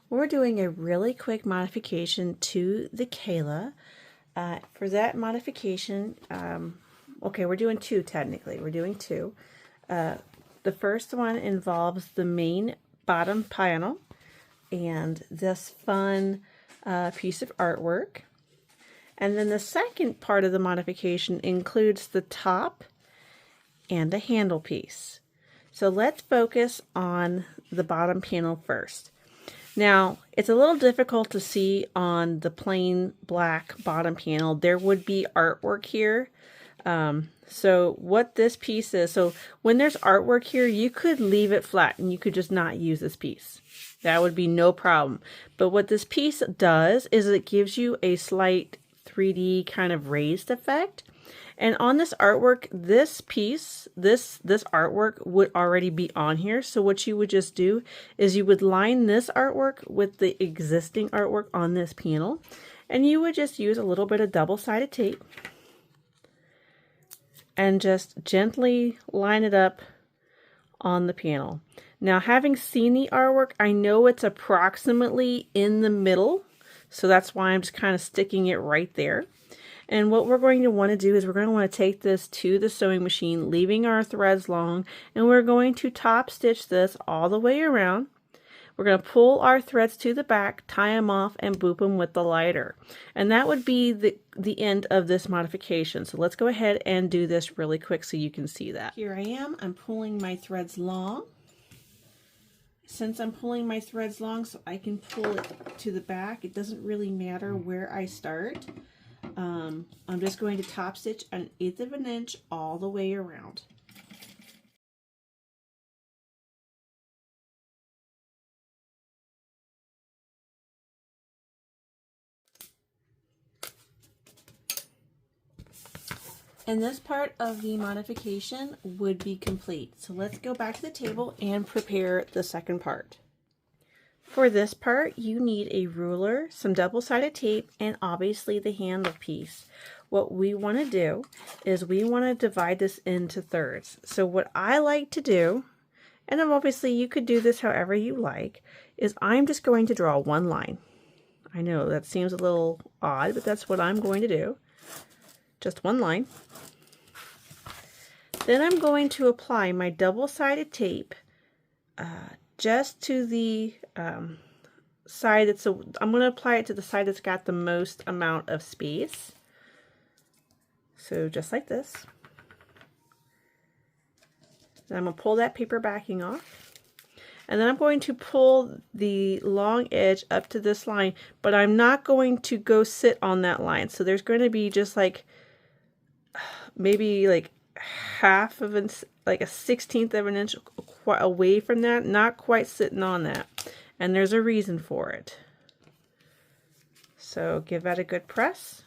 We're doing a really quick modification to the Kayla. For that modification, okay, we're doing two technically. We're doing two. The first one involves the main bottom panel and this fun piece of artwork. And then the second part of the modification includes the top and the handle piece. So let's focus on the bottom panel first. Now, it's a little difficult to see on the plain black bottom panel. There would be artwork here. So what this piece is, so when there's artwork here, you could leave it flat and you could just not use this piece. That would be no problem. But what this piece does is it gives you a slight 3D kind of raised effect. And on this artwork, this piece, this artwork would already be on here. So what you would just do is you would line this artwork with the existing artwork on this panel. And you would just use a little bit of double-sided tape and just gently line it up on the panel. Now, having seen the artwork, I know it's approximately in the middle. So that's why I'm just kind of sticking it right there. And what we're going to want to do is we're going to want to take this to the sewing machine, leaving our threads long, and we're going to top stitch this all the way around. We're going to pull our threads to the back, tie them off, and boop them with the lighter. And that would be the end of this modification. So let's go ahead and do this really quick so you can see that. Here I am. I'm pulling my threads long. Since I'm pulling my threads long so I can pull it to the back, it doesn't really matter where I start. I'm just going to top stitch 1/8 of an inch all the way around. And this part of the modification would be complete. So let's go back to the table and prepare the second part. For this part, you need a ruler, some double-sided tape, and obviously the handle piece. What we want to do is we want to divide this into thirds. So what I like to do, and obviously you could do this however you like, is I'm just going to draw one line. I know that seems a little odd, but that's what I'm going to do. Just one line. Then I'm going to apply my double-sided tape just to the side that's I'm going to apply it to the side that's got the most amount of space. So just like this. Then I'm going to pull that paper backing off. And then I'm going to pull the long edge up to this line, but I'm not going to go sit on that line. So there's going to be just like maybe like half of an, like a 1/16 of an inch away from that, not quite sitting on that. And there's a reason for it. So give that a good press.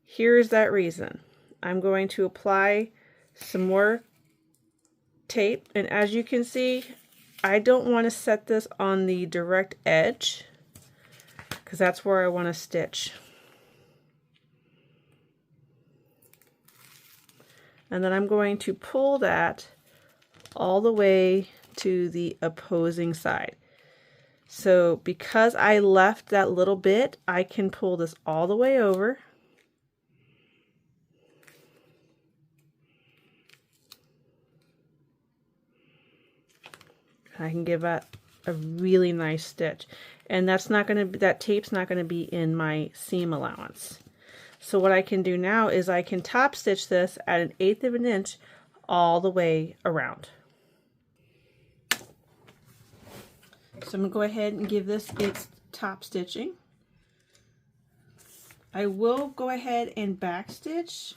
Here's that reason. I'm going to apply some more tape, and as you can see, I don't want to set this on the direct edge because that's where I want to stitch. And then I'm going to pull that all the way to the opposing side. So because I left that little bit, I can pull this all the way over. I can give that a really nice stitch. And that's not going to, that tape's not going to be in my seam allowance. So what I can do now is I can top stitch this at 1/8 of an inch all the way around. So I'm going to go ahead and give this its top stitching. I will go ahead and back stitch.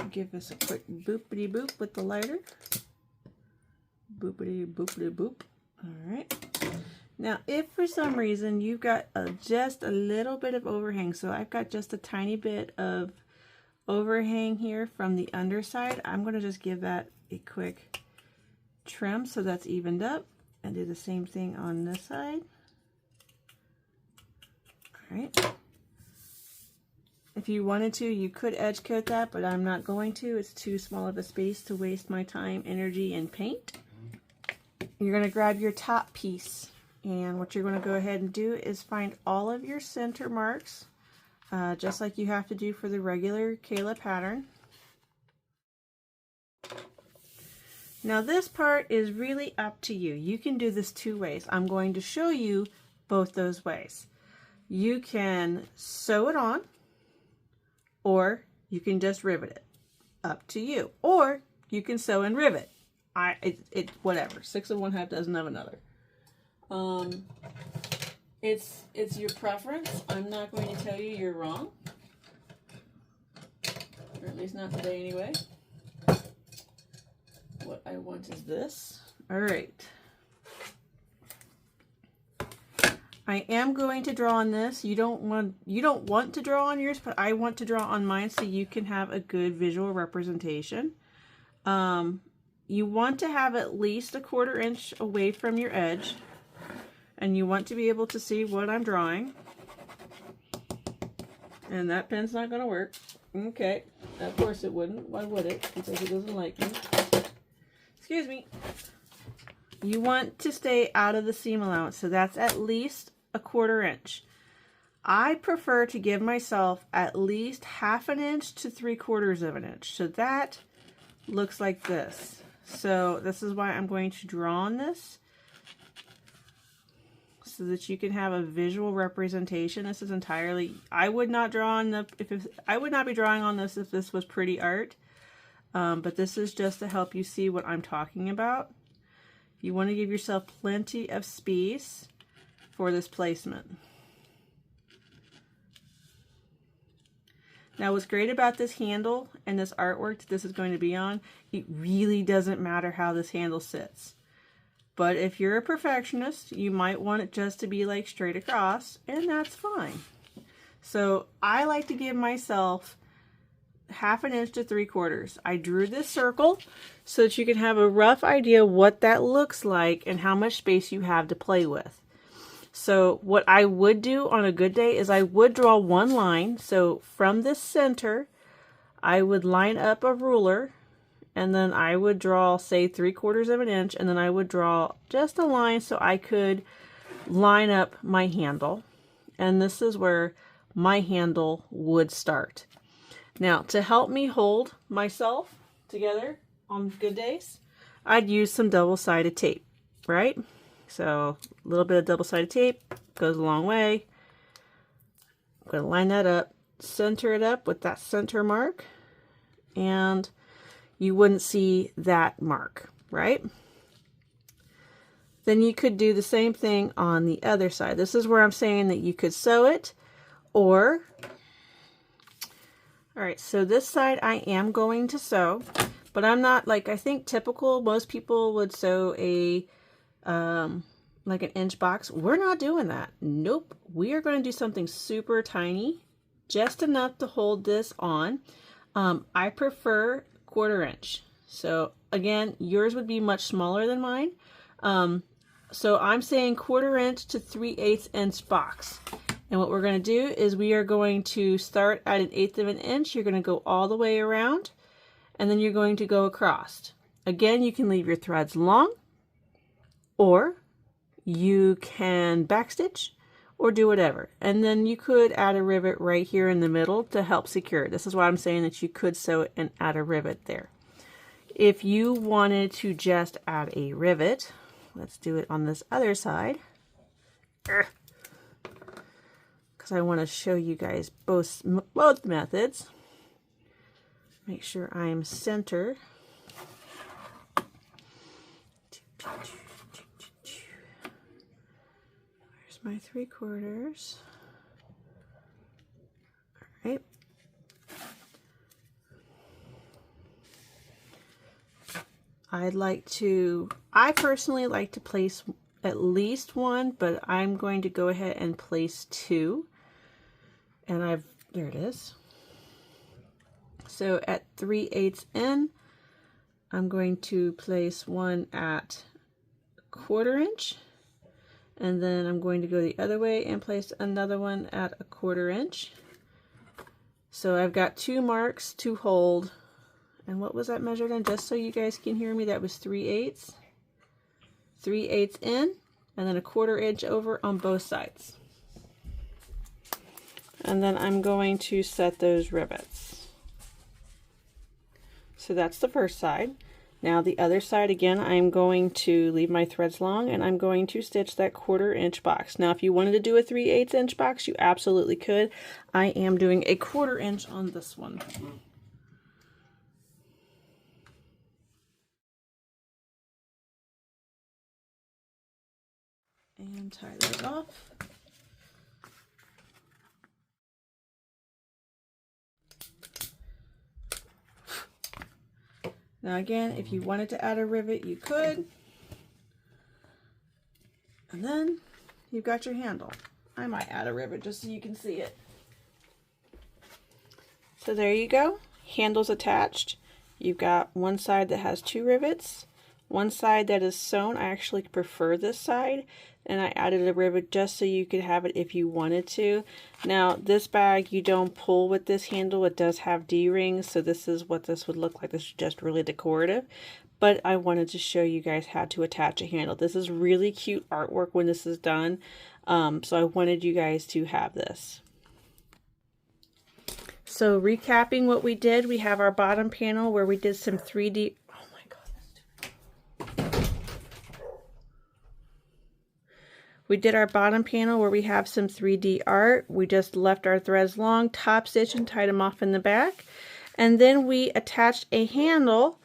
Give this a quick boopity boop with the lighter. Boopity boopity boop. All right. Now, if for some reason you've got just a little bit of overhang, so I've got just a tiny bit of overhang here from the underside, I'm going to just give that a quick trim so that's evened up, and do the same thing on this side. right. If you wanted to, you could edge coat that, but I'm not going to. It's too small of a space to waste my time, energy, and paint. You're going to grab your top piece, and what you're going to go ahead and do is find all of your center marks, just like you have to do for the regular Kayla pattern. Now this part is really up to you. You can do this two ways. I'm going to show you both those ways. You can sew it on, or you can just rivet it. Up to you. Or you can sew and rivet. Whatever. 6 of one, half dozen of another. It's your preference. I'm not going to tell you you're wrong, or at least not today anyway. What I want is this. All right. I am going to draw on this. You don't want to draw on yours, but I want to draw on mine so you can have a good visual representation. You want to have at least 1/4 inch away from your edge, and you want to be able to see what I'm drawing. And that pen's not going to work. Okay, of course it wouldn't. Why would it? Because it doesn't like me. Excuse me. You want to stay out of the seam allowance, so that's at least 1/4 inch. I prefer to give myself at least 1/2 inch to 3/4 of an inch. So that looks like this. So this is why I'm going to draw on this, so that you can have a visual representation. This is entirely, I would not draw on the, I would not be drawing on this if this was pretty art. But this is just to help you see what I'm talking about. You want to give yourself plenty of space for this placement. Now what's great about this handle and this artwork that this is going to be on, it really doesn't matter how this handle sits. But if you're a perfectionist, you might want it just to be like straight across, and that's fine. So I like to give myself 1/2 inch to 3/4. I drew this circle so that you can have a rough idea what that looks like and how much space you have to play with. So what I would do on a good day is I would draw one line. So from this center, I would line up a ruler, and then I would draw, say, 3/4 of an inch, and then I would draw just a line so I could line up my handle. And this is where my handle would start. Now, to help me hold myself together on good days, I'd use some double-sided tape, right? So a little bit of double-sided tape goes a long way. I'm going to line that up, center it up with that center mark, and you wouldn't see that mark, right? Then you could do the same thing on the other side. This is where I'm saying that you could sew it, or, all right, so this side I am going to sew, but I'm not, like, I think typical, most people would sew a, like an inch box. We're not doing that. Nope. We are going to do something super tiny, just enough to hold this on. I prefer 1/4 inch. So again, yours would be much smaller than mine. So I'm saying 1/4 inch to 3/8 inch box. And what we're going to do is we are going to start at 1/8 of an inch. You're going to go all the way around, and then you're going to go across. Again, you can leave your threads long, or you can backstitch, or do whatever. And then you could add a rivet right here in the middle to help secure it. This is why I'm saying that you could sew it and add a rivet there. If you wanted to just add a rivet, let's do it on this other side, because I want to show you guys both methods. Make sure I'm centered. There's my 3/4. All right. I personally like to place at least one, but I'm going to go ahead and place 2. And there it is. So at 3/8 in, I'm going to place one at 1/4 inch, And then I'm going to go the other way and place another one at 1/4 inch. So I've got 2 marks to hold. And what was that measured in? Just so you guys can hear me, that was 3/8. 3/8 in, and then 1/4 inch over on both sides. And then I'm going to set those rivets. So that's the first side. Now the other side, again, I'm going to leave my threads long and I'm going to stitch that 1/4 inch box. Now if you wanted to do a 3/8 inch box, you absolutely could. I am doing a 1/4 inch on this one. And tie those off. Now again, if you wanted to add a rivet, you could. And then you've got your handle. I might add a rivet just so you can see it. So there you go. Handle's attached. You've got one side that has 2 rivets, one side that is sewn. I actually prefer this side, and I added a rivet just so you could have it if you wanted to. Now this bag, you don't pull with this handle. It does have D-rings, so this is what this would look like. This is just really decorative, but I wanted to show you guys how to attach a handle. This is really cute artwork when this is done, so I wanted you guys to have this. So recapping what we did, we have our bottom panel where we did some 3D. We did our bottom panel where we have some 3D art. We just left our threads long, top stitch, and tied them off in the back. And then we attached a handle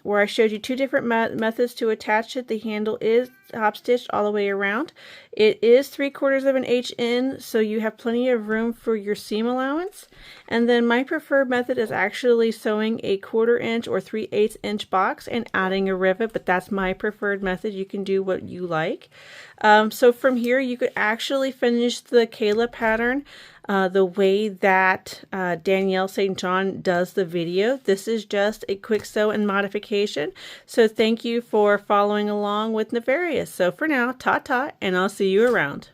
where I showed you 2 different methods to attach it. The handle is top stitched all the way around. It is 3/4 inch in, so you have plenty of room for your seam allowance. And then my preferred method is actually sewing a 1/4 inch or 3/8 inch box and adding a rivet, but that's my preferred method. You can do what you like. So from here you could actually finish the Kayla pattern the way that Danielle St. John does the video. This is just a quick sew and modification. So thank you for following along with Nefarious. So for now, ta-ta, and I'll see you around.